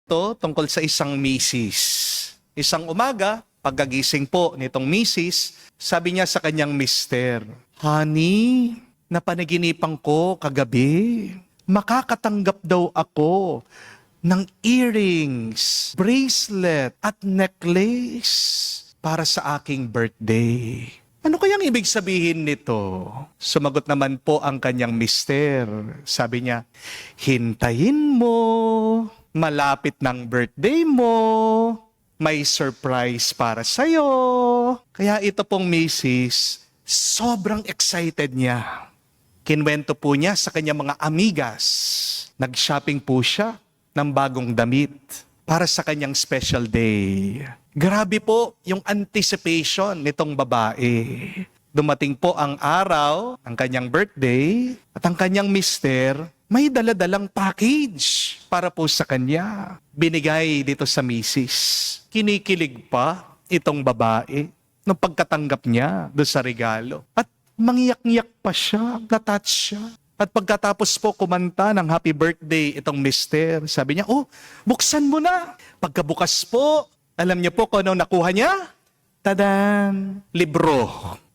to tungkol sa isang misis. Isang umaga, pagkagising po nitong misis, sabi niya sa kanyang mister, "Honey, napanaginipan ko kagabi. Makakatanggap daw ako ng earrings, bracelet at necklace para sa aking birthday." Ano kayang ibig sabihin nito? Sumagot naman po ang kanyang mister. Sabi niya, "Hintayin mo, malapit ng birthday mo, may surprise para sa'yo." Kaya ito pong misis, sobrang excited niya. Kinwento po niya sa kanyang mga amigas. Nag-shopping po siya ng bagong damit para sa kanyang special day. Grabe po yung anticipation nitong babae. Dumating po ang araw ng kanyang birthday at ang kanyang mister may dala-dalang package para po sa kanya. Binigay dito sa misis. Kinikilig pa itong babae nung pagkatanggap niya doon sa regalo. At mangiyak-ngiyak pa siya, natouch siya. At pagkatapos po kumanta ng happy birthday itong mister, sabi niya, "Oh, buksan mo na." Pagkabukas po, alam niyo po kung ano nakuha niya? Tadan! Libro.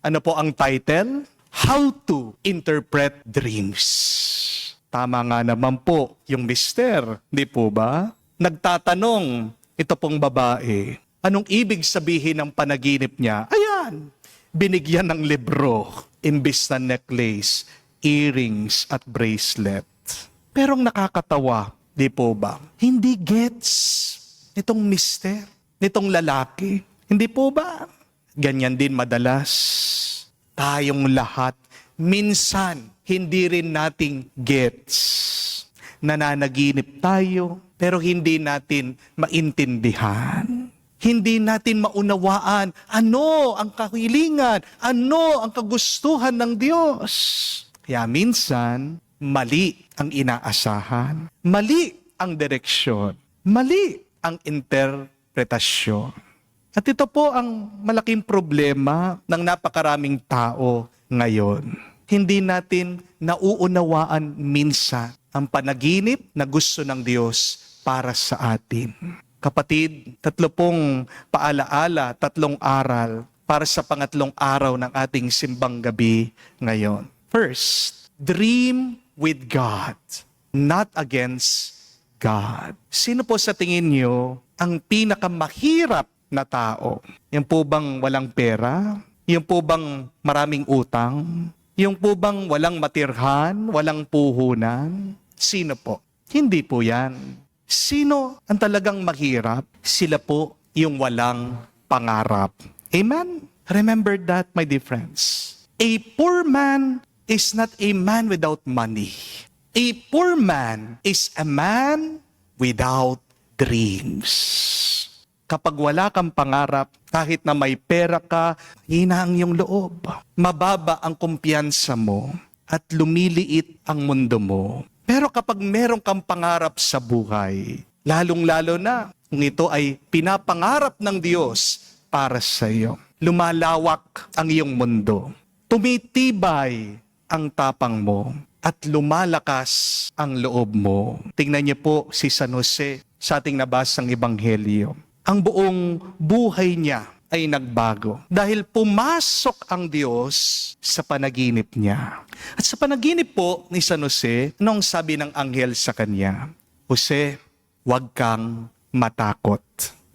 Ano po ang title? How to Interpret Dreams. Tama nga naman po yung mister, di po ba? Nagtatanong ito pong babae, anong ibig sabihin ng panaginip niya? Ayan, binigyan ng libro, imbis na necklace, earrings at bracelet. Pero ang nakakatawa, di po ba? Hindi gets nitong mister, nitong lalaki. Hindi po ba? Ganyan din madalas. Tayong lahat, minsan, hindi rin nating gets. Nananaginip tayo, pero hindi natin maintindihan. Hindi natin maunawaan ano ang kahilingan, ano ang kagustuhan ng Diyos. Kaya minsan, mali ang inaasahan, mali ang direksyon, mali ang interpretasyon. At ito po ang malaking problema ng napakaraming tao ngayon. Hindi natin nauunawaan minsan ang panaginip na gusto ng Diyos para sa atin. Kapatid, 3 paalaala, 3 aral para sa pangatlong araw ng ating simbang gabi ngayon. First, dream with God, not against God. Sino po sa tingin niyo ang pinakamahirap na tao? Yung po bang walang pera? Yung po bang maraming utang? Yung po bang walang matirhan? Walang puhunan? Sino po? Hindi po yan. Sino ang talagang mahirap? Sila po yung walang pangarap. Amen? Remember that, my dear friends. A poor man is not a man without money. A poor man is a man without dreams. Kapag wala kang pangarap, kahit na may pera ka, hina ang iyong loob. Mababa ang kumpiyansa mo at lumiliit ang mundo mo. Pero kapag meron kang pangarap sa buhay, lalong-lalo na kung ito ay pinapangarap ng Diyos para sa iyo, lumalawak ang iyong mundo. Tumitibay ang tapang mo at lumalakas ang loob mo. Tingnan niyo po si San Jose sa ating nabasang ebanghelyo. Ang buong buhay niya ay nagbago dahil pumasok ang Diyos sa panaginip niya. At sa panaginip po ni San Jose, anong sabi ng anghel sa kanya? "Jose, huwag kang matakot."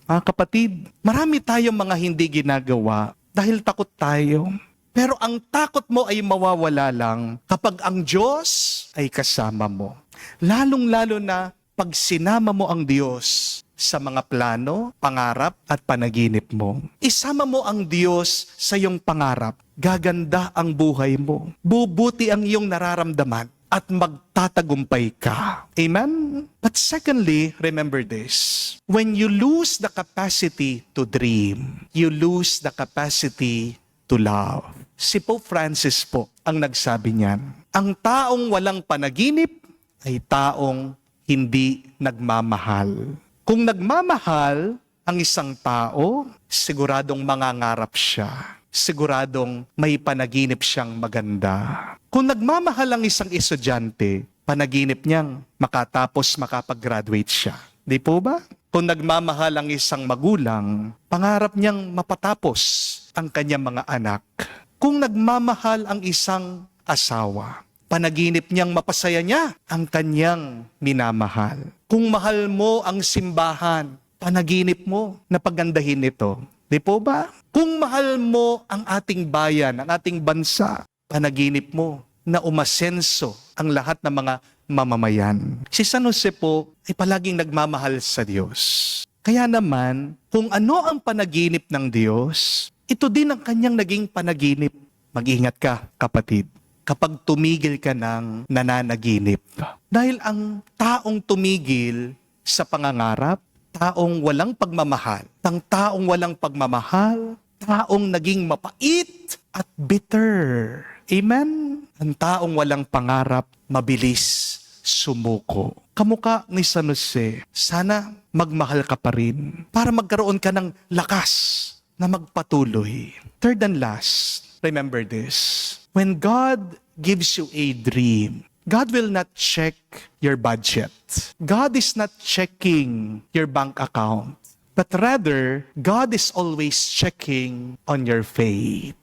Mga kapatid, marami tayong mga hindi ginagawa dahil takot tayo. Pero ang takot mo ay mawawala lang kapag ang Diyos ay kasama mo. Lalong-lalo na pag sinama mo ang Diyos sa mga plano, pangarap at panaginip mo. Isama mo ang Diyos sa iyong pangarap. Gaganda ang buhay mo. Bubuti ang iyong nararamdaman at magtatagumpay ka. Amen? But secondly, remember this. When you lose the capacity to dream, you lose the capacity to love. Si Pope Francis po ang nagsabi niyan. Ang taong walang panaginip ay taong hindi nagmamahal. Kung nagmamahal ang isang tao, siguradong mangangarap siya. Siguradong may panaginip siyang maganda. Kung nagmamahal ang isang estudyante, panaginip niyang makatapos makapag-graduate siya. Di po ba? Kung nagmamahal ang isang magulang, pangarap niyang mapatapos ang kanyang mga anak. Kung nagmamahal ang isang asawa, panaginip niyang mapasaya niya ang kanyang minamahal. Kung mahal mo ang simbahan, panaginip mo na pagandahin ito. Di po ba? Kung mahal mo ang ating bayan, ang ating bansa, panaginip mo na umasenso ang lahat ng mga mamamayan. Si San Jose po ay palaging nagmamahal sa Diyos. Kaya naman, kung ano ang panaginip ng Diyos, ito din ang kanyang naging panaginip. Mag-ingat ka, kapatid, kapag tumigil ka ng nananaginip. Dahil ang taong tumigil sa pangangarap, taong walang pagmamahal, taong walang pagmamahal, taong naging mapait at bitter. Amen? Ang taong walang pangarap, mabilis sumuko. Kamukha ni San Jose, sana magmahal ka pa rin para magkaroon ka ng lakas na magpatuloy. Third and last, remember this. When God gives you a dream, God will not check your budget. God is not checking your bank account. But rather, God is always checking on your faith.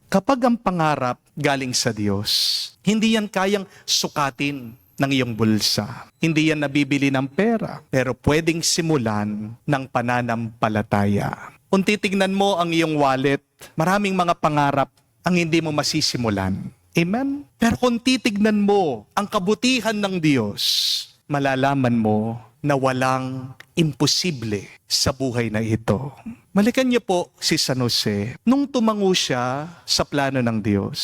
Kapag ang pangarap galing sa Diyos, hindi yan kayang sukatin ng iyong bulsa. Hindi yan nabibili ng pera, pero pwedeng simulan ng pananampalataya. Kung titignan mo ang iyong wallet, maraming mga pangarap ang hindi mo masisimulan. Amen? Pero kung titignan mo ang kabutihan ng Diyos, malalaman mo na walang imposible sa buhay na ito. Balikan niyo po si San Jose. Nung tumango siya sa plano ng Diyos,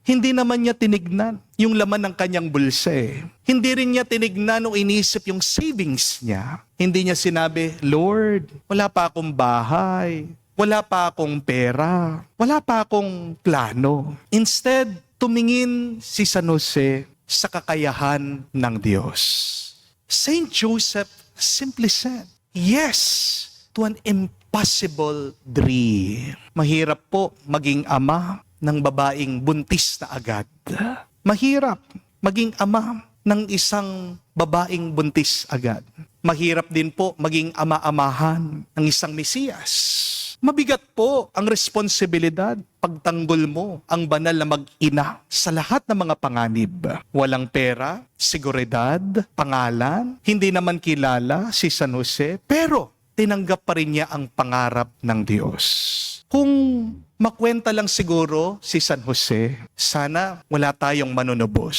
hindi naman niya tinignan yung laman ng kanyang bulsa eh. Hindi rin niya tinignan o inisip yung savings niya. Hindi niya sinabi, Lord, wala pa akong bahay, wala pa akong pera, wala pa akong plano. Instead, tumingin si San Jose sa kakayahan ng Diyos. Saint Joseph simply said, yes to an impossible dream. Mahirap po maging ama ng babaeng buntis na agad. Mahirap maging ama ng isang babaeng buntis agad. Mahirap din po maging ama-amahan ng isang Mesiyas. Mabigat po ang responsibilidad pagtanggol mo ang banal na mag-ina sa lahat ng mga panganib. Walang pera, seguridad, pangalan, hindi naman kilala si San Jose, pero tinanggap pa rin niya ang pangarap ng Diyos. Kung makwenta lang siguro si San Jose, sana wala tayong manunubos.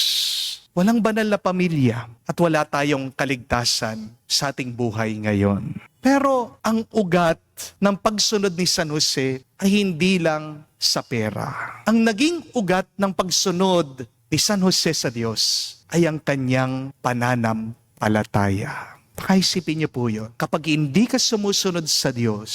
Walang banal na pamilya at wala tayong kaligtasan sa ating buhay ngayon. Pero ang ugat ng pagsunod ni San Jose ay hindi lang sa pera. Ang naging ugat ng pagsunod ni San Jose sa Diyos ay ang kanyang pananampalataya. Pakaisipin niyo po yun. Kapag hindi ka sumusunod sa Diyos,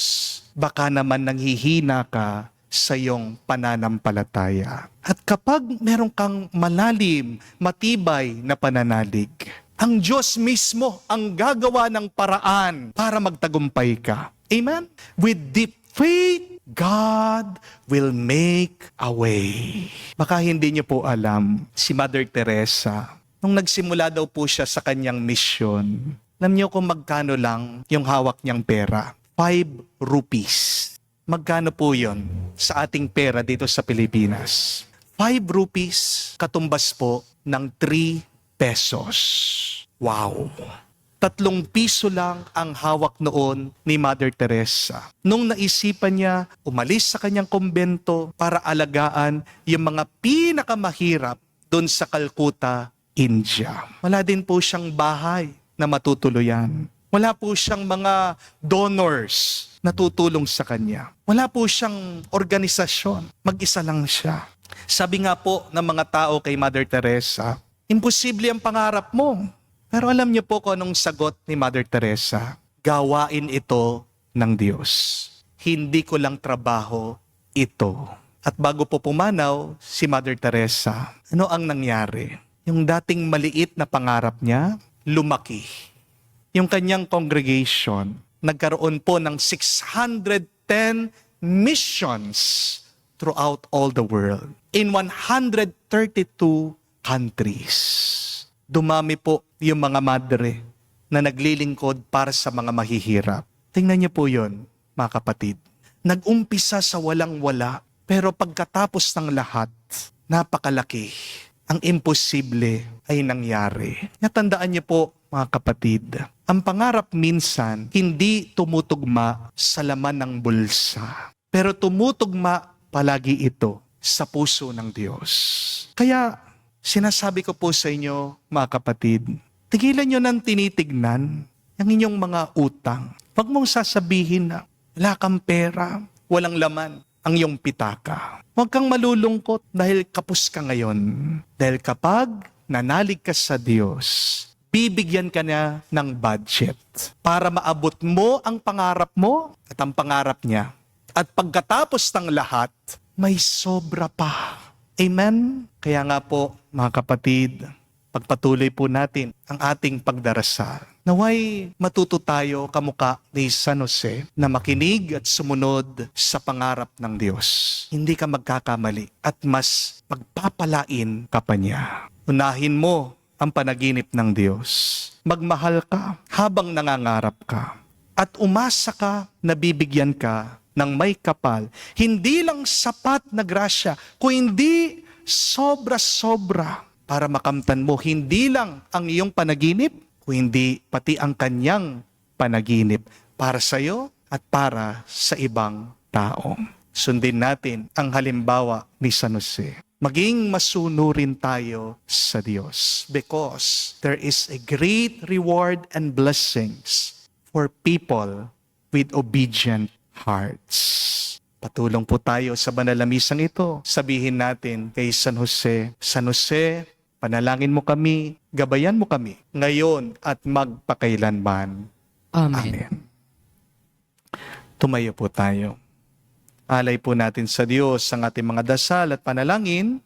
baka naman nanghihina ka sa iyong pananampalataya. At kapag meron kang malalim, matibay na pananalig, ang Diyos mismo ang gagawa ng paraan para magtagumpay ka. Amen? With deep faith, God will make a way. Baka hindi niyo po alam, si Mother Teresa, nung nagsimula daw po siya sa kanyang misyon, alam niyo kung magkano lang yung hawak niyang pera? 5 rupees. Magkano po yon sa ating pera dito sa Pilipinas? 5 rupees, katumbas po ng 3 pesos. Wow! 3 piso lang ang hawak noon ni Mother Teresa. Nung naisipan niya, umalis sa kanyang kumbento para alagaan yung mga pinakamahirap doon sa Calcutta, India. Wala din po siyang bahay na matutuluyan. Wala po siyang mga donors na tutulong sa kanya. Wala po siyang organisasyon. Mag-isa lang siya. Sabi nga po ng mga tao kay Mother Teresa, imposible ang pangarap mo. Pero alam niyo po kung anong sagot ni Mother Teresa? Gawain ito ng Diyos. Hindi ko lang trabaho ito. At bago po pumanaw si Mother Teresa, ano ang nangyari? Yung dating maliit na pangarap niya, lumaki. Yung kanyang congregation, nagkaroon po ng 610 missions throughout all the world. In 132 countries. Dumami po yung mga madre na naglilingkod para sa mga mahihirap. Tingnan niyo po yun, mga kapatid. Nag-umpisa sa walang-wala, pero pagkatapos ng lahat, napakalaki. Ang imposible ay nangyari. Natandaan niyo po, mga kapatid, ang pangarap minsan hindi tumutugma sa laman ng bulsa, pero tumutugma palagi ito sa puso ng Diyos. Kaya sinasabi ko po sa inyo, mga kapatid, tigilan nyo ng tinitignan ang inyong mga utang. Huwag mong sasabihin na wala kang pera, walang laman ang iyong pitaka. Huwag kang malulungkot dahil kapos ka ngayon. Dahil kapag nanalig ka sa Diyos, bibigyan ka niya ng budget para maabot mo ang pangarap mo at ang pangarap niya. At pagkatapos ng lahat, may sobra pa. Amen? Kaya nga po, mga kapatid, pagpatuloy po natin ang ating pagdarasal. Naway matuto tayo kamukha ni San Jose na makinig at sumunod sa pangarap ng Diyos. Hindi ka magkakamali at mas pagpapalain ka pa niya. Unahin mo ang panaginip ng Diyos. Magmahal ka habang nangangarap ka. At umasa ka na bibigyan ka ng may kapal. Hindi lang sapat na grasya, kundi sobra-sobra para makamtan mo hindi lang ang iyong panaginip, kundi pati ang kanyang panaginip para sa iyo at para sa ibang tao. Sundin natin ang halimbawa ni San Jose. Maging masunurin tayo sa Diyos because there is a great reward and blessings for people with obedient hearts. Patulong po tayo sa banal na misang ito. Sabihin natin kay San Jose, San Jose, panalangin mo kami, gabayan mo kami, ngayon at magpakailanman. Amen. Tumayo po tayo. Alay po natin sa Diyos ang ating mga dasal at panalangin